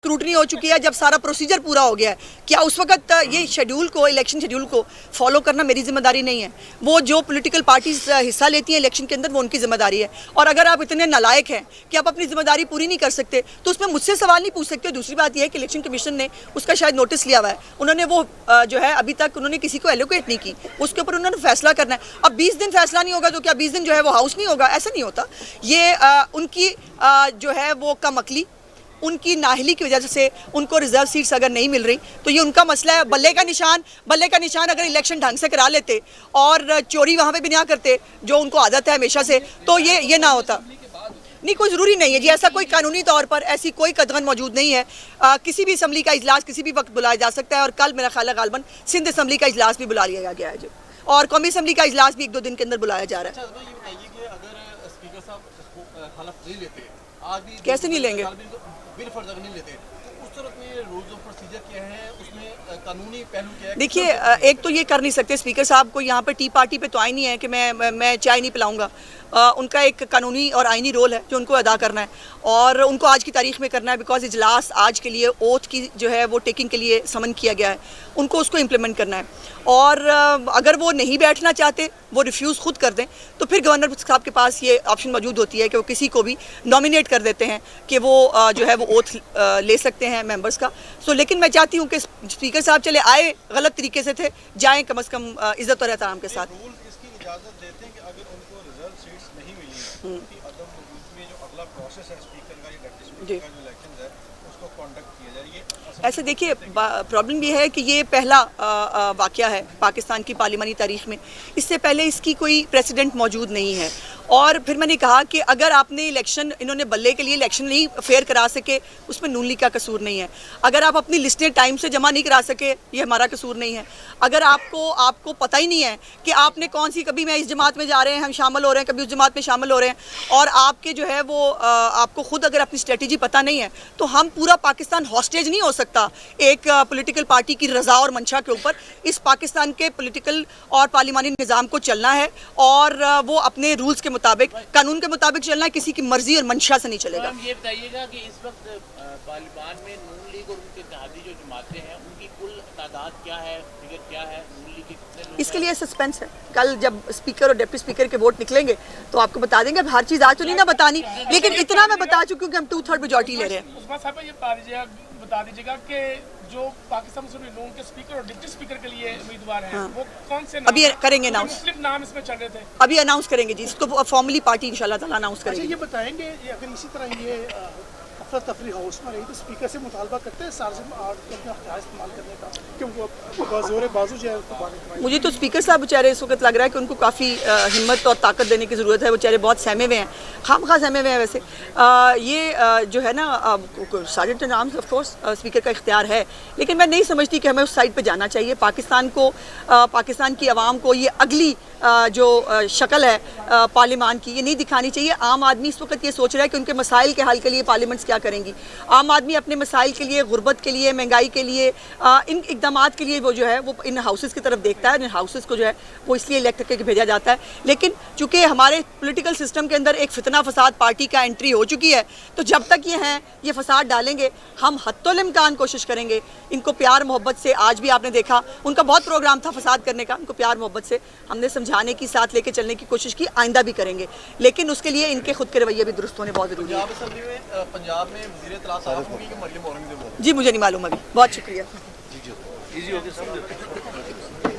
Scrutiny हो चुकी है, जब सारा प्रोसीजर पूरा हो गया है, क्या उस वक्त ये शेड्यूल को, इलेक्शन शेड्यूल को फॉलो करना मेरी जिम्मेदारी नहीं है? वो जो पॉलिटिकल पार्टीज हिस्सा लेती हैं इलेक्शन के अंदर, वो उनकी जिम्मेदारी है। और अगर आप इतने नालायक हैं कि आप अपनी जिम्मेदारी पूरी नहीं कर सकते, तो उसमें मुझसे सवाल नहीं पूछ सकते। दूसरी बात यह है कि इलेक्शन कमीशन ने उसका शायद नोटिस लिया हुआ है, उन्होंने वो जो है अभी तक उन्होंने किसी को एलोकेट नहीं की, उसके ऊपर उन्होंने फैसला करना है। अब 20 दिन फैसला नहीं होगा तो क्या 20 दिन जो है वो हाउस नहीं होगा? ऐसा नहीं होता। ये उनकी जो है वो कमअक्ली, उनकी नाहली की वजह से उनको रिजर्व सीट्स अगर नहीं मिल रही तो ये उनका मसला है। बल्ले का निशान अगर इलेक्शन ढंग से करा लेते और चोरी वहाँ पे भी ना करते, जो उनको आदत है हमेशा से, तो ये ना होता। नहीं, कोई ज़रूरी नहीं है जी, ऐसा कोई कानूनी तौर पर ऐसी कोई कदगन मौजूद नहीं है। किसी भी असम्बली का इजलास किसी भी वक्त बुलाया जा सकता है, और कल मेरा ख्याल है गालबन सिंध असम्बली का इजलास भी बुला लिया गया है जो, और कौमी असम्बली का इजलास भी 1-2 दिन के अंदर बुलाया जा रहा है। कैसे नहीं लेंगे? नहीं लेते, उस तरह में रूल्स ऑफ प्रोसीजर क्या है, उसमें कानूनी पहलू क्या है? देखिए, एक तो ये कर नहीं सकते स्पीकर साहब को यहाँ पर टी पार्टी पे तो आए नहीं है कि मैं चाय नहीं पिलाऊंगा। उनका एक कानूनी और आइनी रोल है जो उनको अदा करना है, और उनको आज की तारीख में करना है, बिकॉज इजलास आज के लिए ओथ की जो है वो टेकिंग के लिए समन किया गया है, उनको उसको इम्प्लीमेंट करना है। और अगर वो नहीं बैठना चाहते, वो रिफ्यूज़ खुद कर दें, तो फिर गवर्नर साहब के पास ये ऑप्शन मौजूद होती है कि वो किसी को भी नॉमिनेट कर देते हैं कि वो जो है वो ओथ ले सकते हैं मेंबर्स का। सो लेकिन मैं चाहती हूँ कि स्पीकर साहब चले आए, गलत तरीके से थे, जाएँ कम से कम इज़्ज़त और एहतराम के साथ। रूल इसकी इजाज़त देते हैं कि अगर उनको रिजर्व सीट्स नहीं मिली हैं, कि अदम वजूद में जो अगला प्रोसेस है स्पीकर का या डिप्टी स्पीकर का जो इलेक्शन है उसको कंडक्ट किया जाए। ये ऐसे देखिए, प्रॉब्लम ये है कि ये पहला वाक़या है पाकिस्तान की पार्लिमानी तारीख में, इससे पहले इसकी कोई प्रेसिडेंट मौजूद नहीं है। और फिर मैंने कहा कि अगर आपने इलेक्शन, इन्होंने बल्ले के लिए इलेक्शन नहीं फेयर करा सके, उसमें नून लीग का कसूर नहीं है। अगर आप अपनी लिस्टें टाइम से जमा नहीं करा सके, ये हमारा कसूर नहीं है। अगर आपको पता ही नहीं है कि आपने कौन सी, कभी मैं इस जमात में जा रहे हैं, हम शामिल हो रहे हैं, कभी उस जमात में शामिल हो रहे हैं, और आपके जो है वो आपको खुद अगर अपनी स्ट्रेटजी पता नहीं है, तो हम पूरा पाकिस्तान हॉस्टेज नहीं हो सकता एक पॉलिटिकल पार्टी की रज़ा और मंशा के ऊपर। इस पाकिस्तान के पॉलिटिकल और पार्लिमानी निज़ाम को चलना है, और वो अपने रूल्स के मुताबिक, कानून के मुताबिक चलना है, किसी की मर्जी और मंशा से नहीं चलेगा। ये बताइएगा कि इस वक्त पार्लियामेंट में नून लीग और उनके इत्तेहादी जो जमातें हैं, उनकी कुल तादाद क्या है, फिगर क्या है, नून लीग के कितने लोग? इसके लिए सस्पेंस है। कल जब स्पीकर और डिप्टी स्पीकर के वोट निकलेंगे तो आपको बता देंगे। हर चीज़ आज तो नहीं ना बतानी, लेकिन इतना मैं बता चुकी हूँ कि हम 2/3 मेजॉरिटी ले रहे हैं। उस्मान साहब, ये बता दीजिएगा कि जो पाकिस्तान मुस्लिम लीग नून के स्पीकर और डिप्टी स्पीकर के लिए उम्मीदवार हैं, वो कौन से नाम? अभी करेंगे अनाउंस, मुस्लिम नाम इसमें चल रहे थे, अभी अनाउंस करेंगे जी, इसको फॉर्मली पार्टी इंशाल्लाह ताला अनाउंस करेगी। ये बताएंगे, ये अगर इसी तरह ये अफरा तफरी हाउस में रही तो स्पीकर से मुतालबा करते हैं सार्जिम अपना अख्तियार इस्तेमाल करने का, क्योंकि जोर बाजू जो है उसको बात। मुझे तो स्पीकर साहब बेचारे इस वक्त लग रहा है कि उनको काफ़ी हिम्मत और ताकत देने की ज़रूरत है। बेचारे बहुत सहमे हुए हैं, खामखा सहमे हुए हैं। वैसे ये जो है ना, सार्जेंट नाम ऑफ कोर्स स्पीकर का इख्तियार है, लेकिन मैं नहीं समझती कि हमें उस साइड पे जाना चाहिए। पाकिस्तान को, पाकिस्तान की आवाम को ये अगली जो शक्ल है पार्लियामान की, ये नहीं दिखानी चाहिए। आम आदमी इस वक्त ये सोच रहा है कि उनके मसाइल के हल के लिए पार्लियामेंट्स क्या करेंगी। आम आदमी अपने मसाइल के लिए, गुर्बत के लिए, महंगाई के लिए, इन इकदामात के लिए वो जो है वो इन हाउसेस की तरफ देखता है। इन हाउसेस को जो है वो इसलिए इलेक्ट करके भेजा जाता है। लेकिन चूँकि हमारे पोलिटिकल सिस्टम के अंदर एक फितना फसाद पार्टी का एंट्री हो चुकी है, तो जब तक ये हैं ये फसाद डालेंगे, हम हत्तुल इम्कान कोशिश करेंगे इनको प्यार मोहब्बत से। आज भी आपने देखा उनका बहुत प्रोग्राम था फसाद करने का, उनको प्यार मोहब्बत से हमने समझाने की, साथ लेके चलने की कोशिश की, आइंदा भी करेंगे। लेकिन उसके लिए इनके खुद के रवैये भी दुरुस्त होने बहुत जरूरी है। पंजाब में वज़ीर इत्तलात साफ होगी कि मरियम औरंगज़ेब? जी मुझे नहीं मालूम अभी। बहुत शुक्रिया। जी,